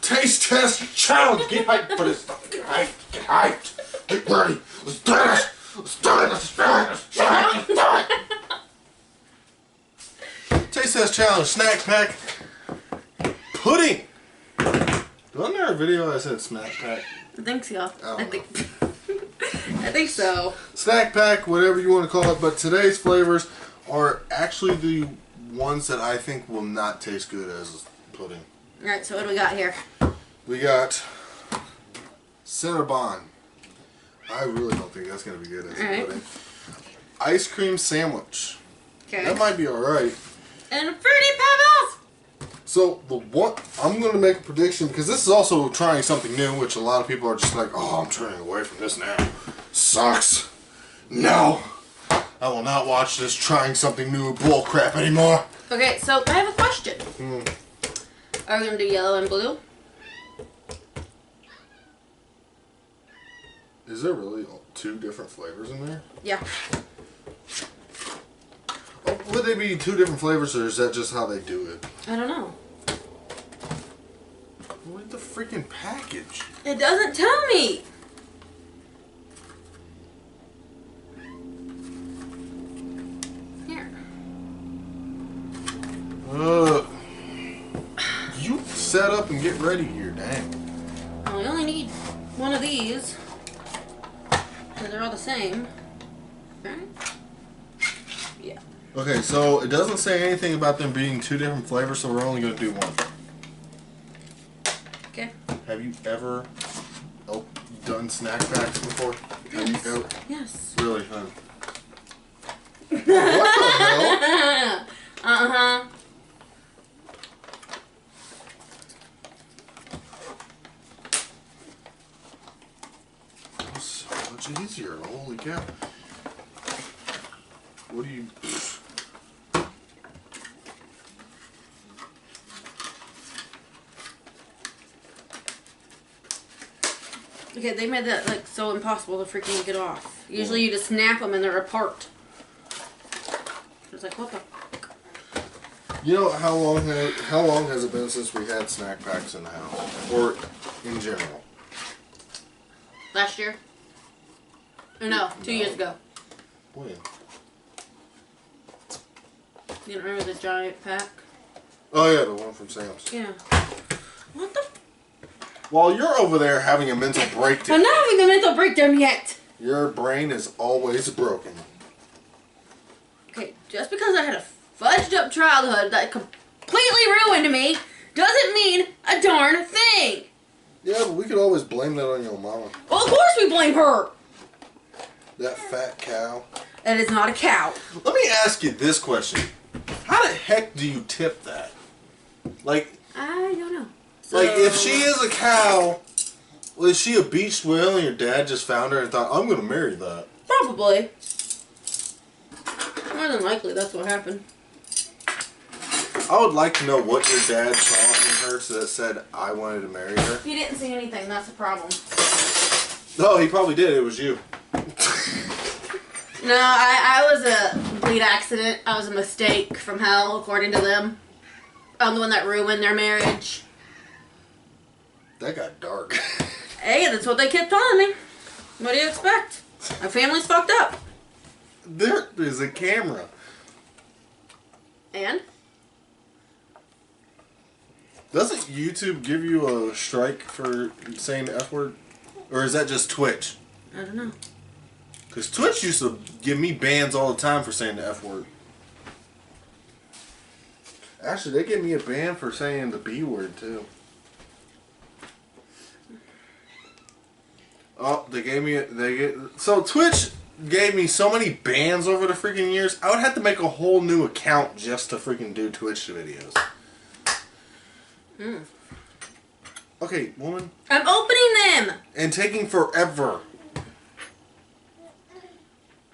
Taste test challenge. Get hyped for this stuff. Get hyped. Get hyped. Get ready. Let's do this. Let's do it. Let's do it. Let's do it. Let's do it. Taste test challenge. Snack pack. Pudding. Wasn't there a video that said snack pack? I think so. I think so. Snack pack, whatever you want to call it. But today's flavors are actually the ones that I think will not taste good as pudding. Alright, so what do we got here? We got Cinnabon. I really don't think that's going to be good as a pudding. Ice cream sandwich. Okay. That might be alright. And Fruity Pebbles! So, the one, I'm going to make a prediction, because this is also trying something new, which a lot of people are just like, oh, I'm turning away from this now. Sucks. No. I will not watch this trying something new bullcrap anymore. Okay, so I have a question. Are we going to do yellow and blue? Is there really 2 different flavors in there? Yeah. Oh, would they be 2 different flavors, or is that just how they do it? I don't know. Read the freaking package. It doesn't tell me. Here. You set up and get ready here, dang. Well, we only need one of these. So they're all the same. Right? Yeah. Okay, so it doesn't say anything about them being 2 different flavors, so we're only going to do one. Okay. Have you ever done snack packs before? Yes. Have you ever? Yes. Really, huh? What the hell? Uh-huh. That's so much easier. Holy cow. What do you... Okay, they made that like so impossible to freaking get off. Usually you just snap them and they're apart. It's like, what the fuck? You know, how long has it been since we had snack packs in the house? Or in general? Last year? Or no, 2 years ago. When? You don't remember the giant pack? Oh yeah, the one from Sam's. Yeah. What the? While you're over there having a mental breakdown, I'm not having a mental breakdown yet. your brain is always broken. Okay, just because I had a fudged up childhood that completely ruined me doesn't mean a darn thing. Yeah, but we could always blame that on your mama. Well, of course we blame her. That fat cow. That is not a cow. Let me ask you this question. How the heck do you tip that? Like, I don't know. So, like if she is a cow, was she a beached whale and your dad just found her and thought, I'm going to marry that? probably. More than likely, that's what happened. I would like to know what your dad saw in her that said, I wanted to marry her. He didn't see anything, that's the problem. No, he probably did. It was you. No, I was a complete accident. I was a mistake from hell, according to them. I'm the one that ruined their marriage. That got dark. Hey, that's what they kept telling me. What do you expect? My family's fucked up. There is a camera. And? Doesn't YouTube give you a strike for saying the F word? Or is that just Twitch? I don't know. Because Twitch used to give me bans all the time for saying the F word. Actually, they gave me a ban for saying the B word, too. Oh, they gave me... So Twitch gave me so many bans over the freaking years, I would have to make a whole new account just to freaking do Twitch videos. Okay, woman. I'm opening them! And taking forever.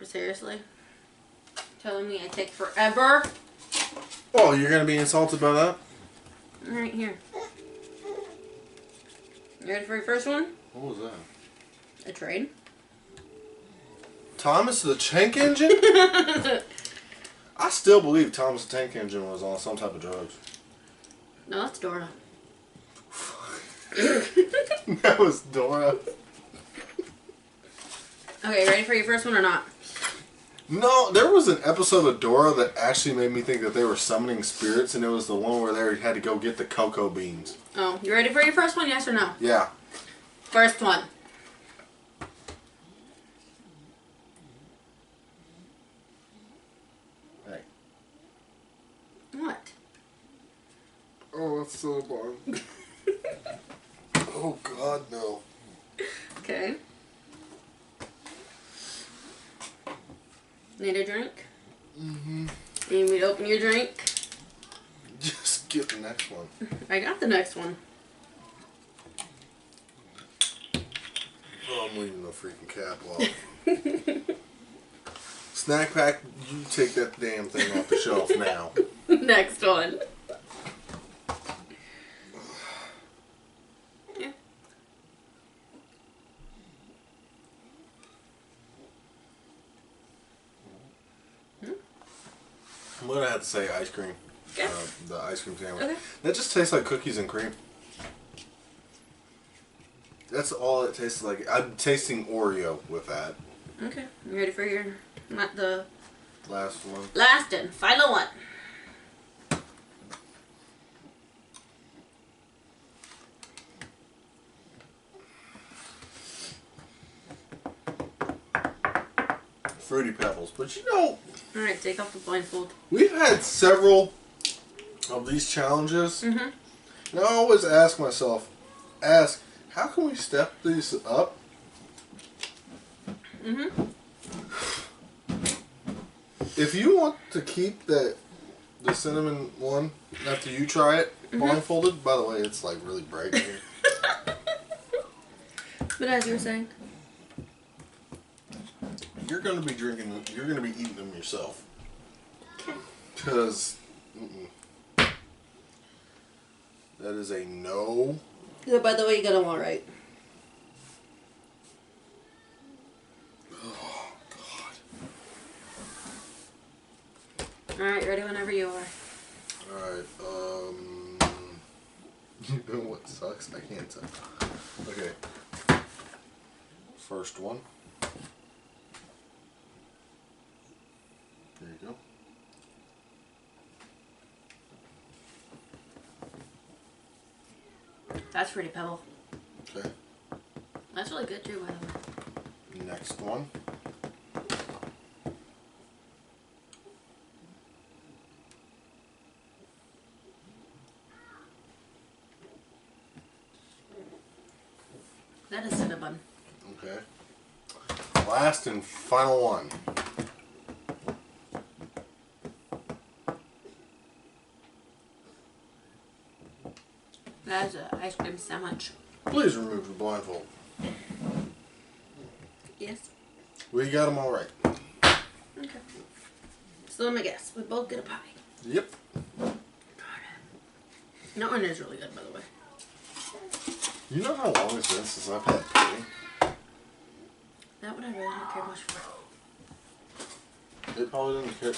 Seriously? Telling me I take forever? Oh, you're gonna be insulted by that? Right here. You ready for your first one? What was that? A trade. Thomas the Tank Engine? I still believe Thomas the Tank Engine was on some type of drugs. No, that's Dora. That was Dora. Okay, ready for your first one or not? No, there was an episode of Dora that actually made me think that they were summoning spirits, and it was the one where they had to go get the cocoa beans. Oh, you ready for your first one? Yes or no? Yeah. First one. Hey. What? Oh, that's so boring. Oh, God, no. Okay. Need a drink? Mm-hmm. Need me to open your drink? Just get the next one. I got the next one. Oh, I'm leaving the freaking cap off. Snack pack, you take that damn thing off the shelf now. Next one. Yeah. I'm gonna have to say ice cream. Okay. The ice cream sandwich. Okay. That just tastes like cookies and cream. That's all it tastes like. I'm tasting Oreo with that. Okay. You ready for your not the Last one. last and final one? Fruity Pebbles. But you know, Alright, take off the blindfold. we've had several of these challenges. Mm-hmm. And I always ask myself, how can we step these up? Mm-hmm. If you want to keep the cinnamon one after you try it blindfolded, by the way, it's like really bright here. But as you were saying. You're gonna be eating them yourself. Okay. Because that is a no. Yeah, by the way, you got them all right. Oh, God. Alright, ready whenever you are. Alright, you know what sucks? I can't tell. Okay. First one. There you go. That's Fruity Pebble. Okay. That's really good too, by the way. Next one. That is cinnamon. Okay. Last and final one. That is an ice cream sandwich. Please remove the blindfold. Yes. We got them all right. Okay. So let me guess. We both get a pie. Yep. That one is really good, by the way. You know how long it's been since I've had pudding? That one I really don't care much for. It probably doesn't care.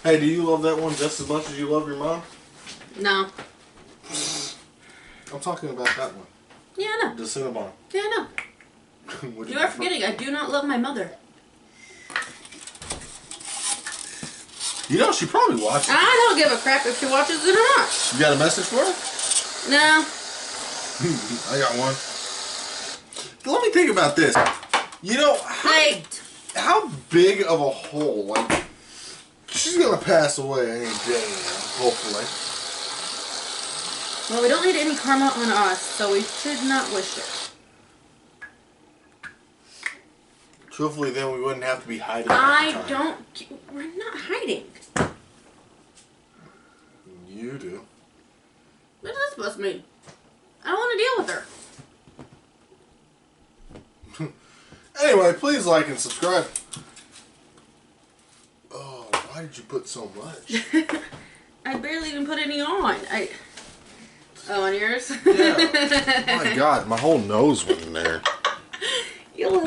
Hey, do you love that one just as much as you love your mom? No. I'm talking about that one. Yeah, I know. The Cinnabon. Yeah, I know. You are forgetting, I do not love my mother. You know, she probably watches. I don't give a crap if she watches it or not. You got a message for her? No. I got one. Let me think about this. You know, how big of a hole, like, she's gonna pass away any day now, hopefully. Well, we don't need any karma on us, so we should not wish it. Truthfully, then we wouldn't have to be hiding. We're not hiding. You do. What's that supposed to mean? I don't want to deal with her. Anyway, please like and subscribe. Oh, why did you put so much? I barely even put any on. Oh, on yours? Yeah. My God, my whole nose went in there. You'll